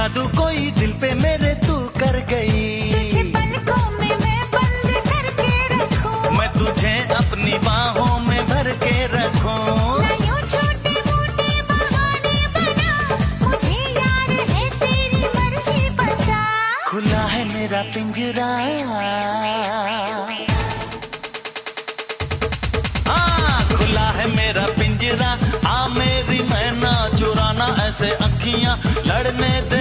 जादू कोई दिल पे मेरे तू कर गई। तुझे पलकों में मैं बंद करके रखूं, मैं तुझे अपनी बाहों में भर के रखूं। ना यूं छोटे मोटे बहाने बना, मुझे यार है तेरी मर्जी बता। खुला है मेरा पिंजरा, खुला है मेरा पिंजरा। आ मेरी मैना चुराना ऐसे अखियां लड़ने दे